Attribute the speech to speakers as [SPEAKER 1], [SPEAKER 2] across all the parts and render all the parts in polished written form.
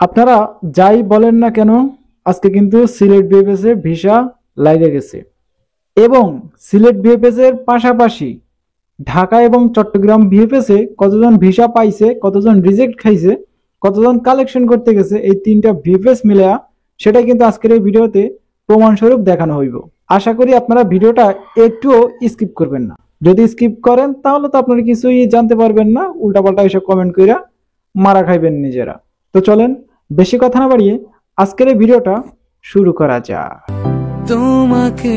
[SPEAKER 1] আপনারা যাই বলেন না কেন, আজকে কিন্তু সিলেট বিএফএস এ ভিসা লাগে গেছে এবং সিলেট বিএফএস এর পাশাপাশি ঢাকা এবং চট্টগ্রাম বিএফএস এ কতজন ভিসা পাইছে, কতজন রিজেক্ট খাইছে, কতজন কালেকশন করতে গেছে, এই তিনটা বিএফএস মিলে সেটা কিন্তু আজকের এই ভিডিওতে প্রমাণস্বরূপ দেখানো হইব। আশা করি আপনারা ভিডিওটা একটুও স্কিপ করবেন না। যদি স্কিপ করেন তাহলে তো আপনারা কিছুই জানতে পারবেন না, উল্টাপাল্টা এসব কমেন্ট কইরা মারা খাইবেন নিজেরা। তো চলেন বেশি কথা না বাড়িয়ে আজকের এই ভিডিওটা শুরু করা যাক। তোমাকে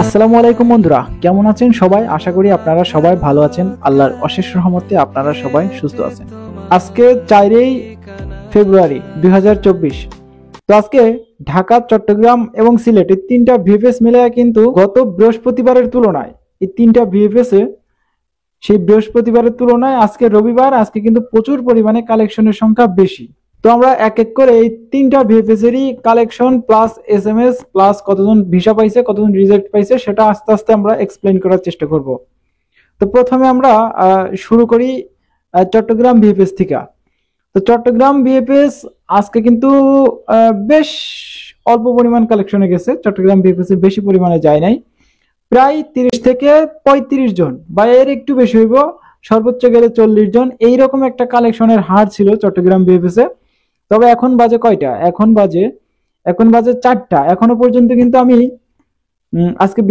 [SPEAKER 1] আসসালামু আলাইকুম বন্ধুরা, কেমন আছেন সবাই? আশা করি আপনারা সবাই ভালো আছেন। আল্লাহর অশেষ রহমতে আপনারা সবাই সুস্থ আছেন। আজকে 4 ফেব্রুয়ারি 2024। তো আজকে ঢাকা, চট্টগ্রাম এবং সিলেট এই তিনটা ভিএফএস মিলে কিন্তু গত বৃহস্পতিবারের তুলনায় এই তিনটা ভিএফএস এ সেই বৃহস্পতিবারের তুলনায় আজকে রবিবার, আজকে কিন্তু প্রচুর পরিমাণে কালেকশনের সংখ্যা বেশি। তো আমরা এক এক করে এই তিনটা ভিএফএস এরই কালেকশন প্লাস এসএমএস প্লাস কতজন ভিসা পাইছে, কতজন রিজেক্ট পাইছে সেটা আস্তে আস্তে আমরা এক্সপ্লেন করার চেষ্টা করব। তো প্রথমে আমরা শুরু করি চট্টগ্রাম ভিএফএস থেকে। তো চট্টগ্রাম ভিএফএস আজকে কিন্তু বেশ অল্প পরিমাণ কালেকশনে গেছে। চট্টগ্রাম ভিএফএস এ বেশি পরিমাণে যায় নাই, প্রায় 30 থেকে 35 জন বা এর একটু বেশি হইব, সর্বোচ্চ গেলে 40 জন, এইরকম একটা কালেকশনের হার ছিল চট্টগ্রাম বিএফএস এ। তবে এখন বাজে কয়টা? এখন বাজে 4টা। এখনো পর্যন্ত কিন্তু আমি আজকে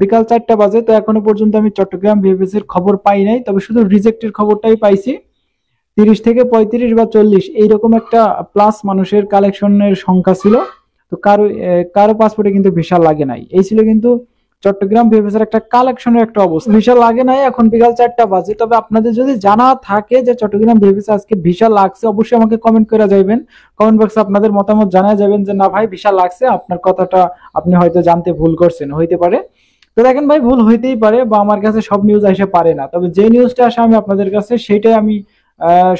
[SPEAKER 1] বিকাল 4টা বাজে, তো এখনো পর্যন্ত আমি চট্টগ্রাম বিএফএস এর খবর পাই নাই। তবে শুধু রিজেক্টের খবরটাই পাইছি। 30 থেকে 35 বা 40 এইরকম একটা প্লাস মানুষের কালেকশনের সংখ্যা ছিল। তো কারো পাসপোর্টে কিন্তু ভিসা লাগে নাই। এই ছিল কিন্তু চট্টগ্রাম বিএফএস এর একটা কালেকশনের একটা অবস্থা। ভিসা লাগে নাই, এখন বিকাল 4টা বাজে। তবে আপনাদের যদি জানা থাকে যে চট্টগ্রাম বিএফএস আজকে ভিসা লাগছে, অবশ্যই আমাকে কমেন্ট করে যাবেন। কমেন্ট বক্সে আপনাদের মতামত জানায় যাবেন যে না ভাই ভিসা লাগছে, আপনার কথাটা আপনি হয়তো জানতে ভুল করছেন, হইতে পারে। তো দেখেন ভাই, ভুল হইতেই পারে বা আমার কাছে সব নিউজ আসে পারে না। তবে যে নিউজটা আসে আমি আপনাদের কাছে সেইটাই আমি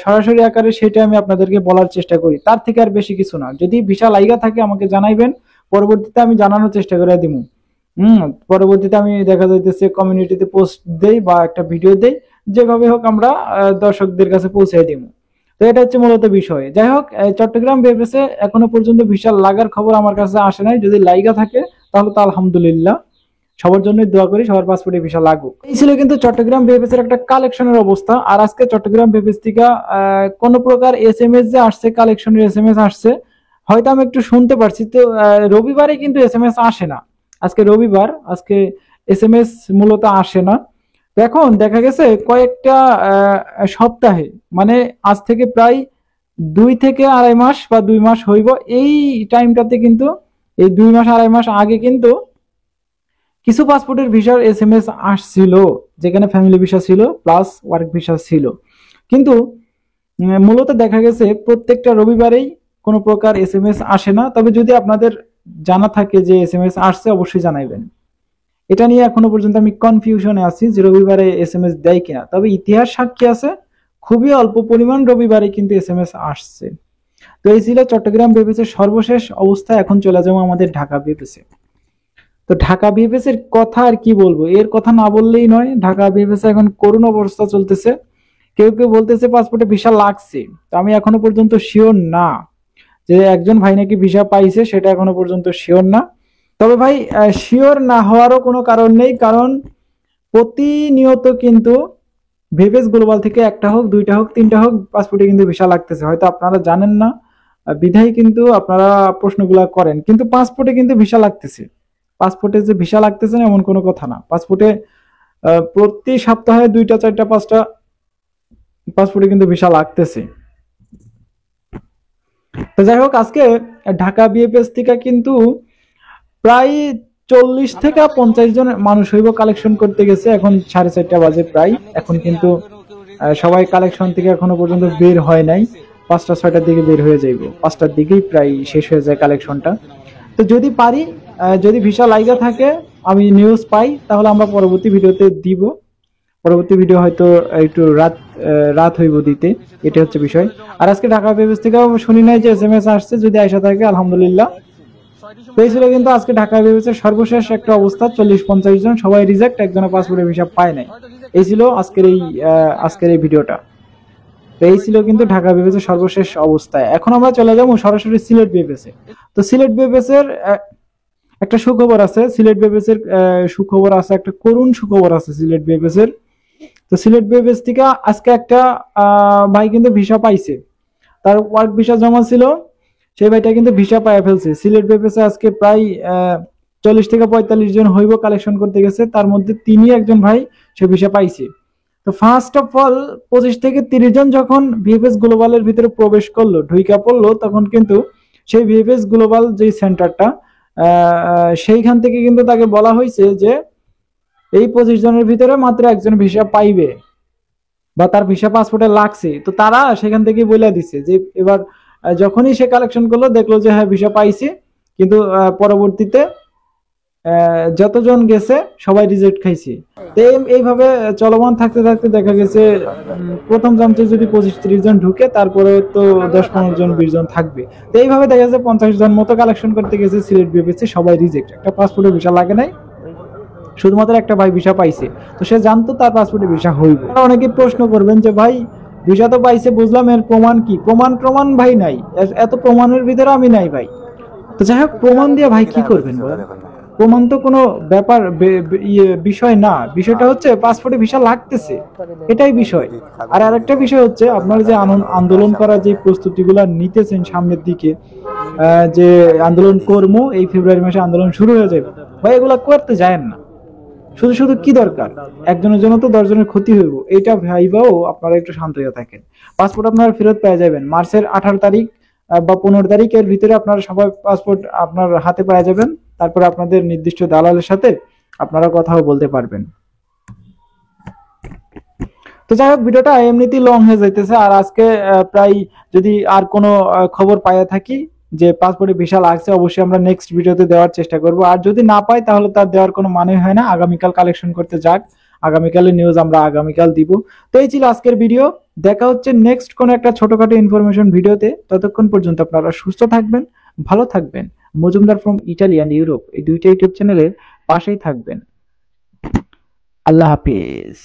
[SPEAKER 1] সরাসরি আকারে সেটা আমি আপনাদেরকে বলার চেষ্টা করি, তার থেকে আর বেশি কিছু না। যদি ভিসা লাইগা থাকে আমাকে জানাইবেন, পরবর্তীতে আমি জানানোর চেষ্টা করে দিব। পরবর্তীতে আমি দেখা যাইতেছে কমিউনিটিতে পোস্ট দেই বা একটা ভিডিও দেই, যেভাবে হোক আমরা দর্শকদের কাছে পৌঁছে দিব। তো এটা হচ্ছে মূলত বিষয়। যাই হোক, চট্টগ্রাম বিএফএস এ এখনো পর্যন্ত ভিসা লাগার খবর আমার কাছে আসে নাই। যদি লাইগা থাকে তাহলে তো আলহামদুলিল্লাহ, সবার জন্যই দোয়া করি সবার পাসপোর্টে ভিসা লাগুক। এই ছিল কিন্তু চট্টগ্রাম বিএফএস এর একটা কালেকশনের অবস্থা। আর আজকে চট্টগ্রাম বিএফএস থেকে কোন প্রকার এসএমএস যে আসছে, কালেকশনের এসএমএস আসছে, হয়তো আমি একটু শুনতে পারছি। তো রবিবারে কিন্তু এসএমএস আসে না। আজকে রবিবার, আজকে এসএমএস মূলত আসে না। তো এখন দেখা গেছে কয়েকটা সপ্তাহে, মানে আজ থেকে প্রায় 2 থেকে আড়াই মাস বা 2 মাস হইব, এই টাইমটাতে কিন্তু এই 2 মাস আড়াই মাস আগে কিন্তু কিছু পাসপোর্টের ভিসার এসএমএস আসছিল, যেখানে ফ্যামিলি ভিসা ছিল প্লাস ওয়ার্ক ভিসা ছিল। কিন্তু মূলত দেখা গেছে প্রত্যেকটা রবিবারেই কোনো প্রকার এসএমএস আসে না। তবে যদি আপনাদের জানা থাকে যে এসএমএস আসছে, অবশ্যই জানাইবেন। এটা নিয়ে এখনো পর্যন্ত আমি কনফিউশনে আছি যে রবিবারে এসএমএস দেয় কিনা। তবে ইতিহাস সাক্ষী আছে, খুবই অল্প পরিমাণ রবিবারে কিন্তু এসএমএস আসছে। তো এই ছিল চট্টগ্রাম বিএফএস এর সর্বশেষ অবস্থা। এখন চলে যাবো আমাদের ঢাকা বিএফএস এ। তো ঢাকা বিএফএস এর কথা আর কি বলবো, এর কথা না বললেই নয়। ঢাকা বিএফএস এখন করুণ অবস্থা চলতেছে। কেউ কেউ বলতেছে পাসপোর্টে ভিসা লাগছে, তো আমি এখনো পর্যন্ত শিওর না যে একজন ভাই নাকি ভিসা পাইছে, সেটা এখনো পর্যন্ত শিওর না। তবে ভাই শিওর না হওয়ারও কোনো কারণ নেই, কারণ প্রতিনিয়ত কিন্তু ভিএফএস গ্লোবাল থেকে একটা হোক, 2টা হোক, 3টা হোক, পাসপোর্টে কিন্তু ভিসা লাগতেছে। হয়তো আপনারা জানেন না, বিধায় কিন্তু আপনারা প্রশ্নগুলা করেন, কিন্তু পাসপোর্টে কিন্তু ভিসা লাগতেছে। পাসপোর্টে যে ভিসা লাগতেছে না এমন কোনো কথা না। পাসপোর্টে প্রতি সপ্তাহে 2টা 4টা 5টা পাসপোর্টে কিন্তু ভিসা লাগতেছে। তো যাই হোক, আজকে ঢাকা বিএফএস থেকে কিন্তু প্রায় 40 থেকে 50 জন মানুষ হইব কালেকশন করতে গেছে। এখন 4:30 বাজে প্রায়। এখন কিন্তু সবাই কালেকশন থেকে এখনো পর্যন্ত বের হয় নাই। 5টা 6টার দিকে বের হয়ে যাইব। 5টার দিকেই প্রায় শেষ হয়ে যায় কালেকশনটা। তো যদি পারি, যদি ভিসা লাইগা থাকে, আমি নিউজ পাই, তাহলে আমরা পরবর্তী ভিডিওতে দিব। পরবর্তী ভিডিও হয়তো একটু রাত হইব দিতে, এটা হচ্ছে বিষয়। আর আজকে ঢাকা বিএফএস থেকেও শুনি নাই যে এসএমএস আসছে। যদি আইসা থাকে আলহামদুলিল্লাহ, তো এই ছিল কিন্তু আজকে ঢাকা বিবেচের সর্বশেষ একটা অবস্থা, 40-50 জন সবাই রিজেক্ট, একজনের পাসপোর্টের ভিসা পায় নাই। এই ছিল আজকের এই ভিডিওটা। তো এই ছিল কিন্তু ঢাকা বিবেচের সর্বশেষ অবস্থায়। এখন আমরা চলে যাবো সরাসরি সিলেট বিবেচে। তো সিলেট বিবেচের একটা সুখবর আছে, সিলেট বিবেচের সুখবর আছে, একটা করুণ সুখবর আছে সিলেট বিবেচের। তো সিলেট বিবেচ থেকে আজকে একটা ভাই কিন্তু ভিসা পাইছে, তার ওয়ার্ক ভিসা জমা ছিল, সেই ভাইটা কিন্তু ভিসা পাইয়া ফেলছে। সিলেট বিবেচে আজকে প্রায় 40 থেকে 45 জন হইব কালেকশন করতে গেছে, তার মধ্যে তিনি একজন ভাই সে ভিসা পাইছে। তো ফার্স্ট অফ অল 25 থেকে 30 জন যখন ভিএফএস গ্লোবালের ভিতরে প্রবেশ করলো, ঢুইকা পড়লো, তখন কিন্তু সেই ভিএফএস গ্লোবাল যে সেন্টারটা সেইখান থেকে কিন্তু তাকে বলা হয়েছে যে এই 25 জনের ভিতরে মাত্র একজন ভিসা পাইবে বা তার ভিসা পাসপোর্টে লাগছে। তো তারা সেখান থেকে বলে দিছে যে এবার যখনই সে কালেকশন করলো দেখলো যে হ্যাঁ ভিসা পাইছে, কিন্তু পরবর্তীতে যতজন গেছে সবাই রিজেক্ট খাইছে। তো এইভাবে চলমান থাকতে থাকতে দেখা গেছে প্রথম জানতে যদি 25-30 জন ঢুকে, তারপরে তো 10-15 জন 20 জন থাকবে। তো এইভাবে দেখা যাচ্ছে 50 জন মতো কালেকশন করতে গেছে সিলেট বিএফএসি, সবাই রিজেক্ট। একটা পাসপোর্টে ভিসা লাগে নাই, শুধুমাত্র একটা ভাই ভিসা পাইছে। তো সে জানতো তার পাসপোর্টে ভিসা হইব। অনেকে প্রশ্ন করবেন যে ভাই ভিসা তো পাইছে বুঝলাম, এর প্রমাণ কি? প্রমাণ ভাই নাই, এত প্রমাণের ভিতরে আমি নাই ভাই। তো যাই হোক, প্রমাণ দিয়ে ভাই কি করবেন বলেন? প্রমাণ তো কোনো ব্যাপার বিষয় না, বিষয়টা হচ্ছে পাসপোর্টে ভিসা লাগতেছে, এটাই বিষয়। আর আরেকটা বিষয় হচ্ছে আপনারা যে আন্দোলন করার যে প্রস্তুতিগুলো নিতেছেন সামনের দিকে, যে আন্দোলন কর্ম এই ফেব্রুয়ারি মাসে আন্দোলন শুরু হয়ে যাবে, ভাই এগুলা করতে যায়েন না। শুধু শুধু কি দরকার? একজনের জন্য তো 10 জনের ক্ষতি হইব, এটা ভাইবাও আপনারা একটু শান্ত হয়ে থাকেন। পাসপোর্ট আপনারা ফেরত পেয়ে যাবেন মার্চের 18 তারিখ বা 15 তারিখের ভিতরে, আপনারা সবাই পাসপোর্ট আপনার হাতে পেয়ে যাবেন। তারপরে আপনাদের নির্দিষ্ট দালালের সাথে আপনারা কথাও বলতে পারবেন। তো যাই হোক, ভিডিওটা এমনিতেই লং হয়ে যাইতেছে। আর আজকে প্রায় যদি আর কোনো খবর পাইয়া থাকি যে পাসপোর্টে ভিসা লাগছে, অবশ্যই আমরা নেক্সট ভিডিওতে দেওয়ার চেষ্টা করব। আর যদি না পাই তাহলে তার দেওয়ার কোনো মানে হয় না, আগামীকাল কালেকশন করতে যাক, আগামীকালের নিউজ আমরা আগামীকাল দিব। তো এই ছিল আজকের ভিডিও, দেখা হচ্ছে নেক্সট কোনো একটা ছোটখাটো ইনফরমেশন ভিডিওতে। ততক্ষণ পর্যন্ত আপনারা সুস্থ থাকবেন, ভালো থাকবেন। Majumdar from Italy and Europe এই দুইটা ইউটিউব চ্যানেলের পাশেই থাকবেন। আল্লাহ হাফিজ।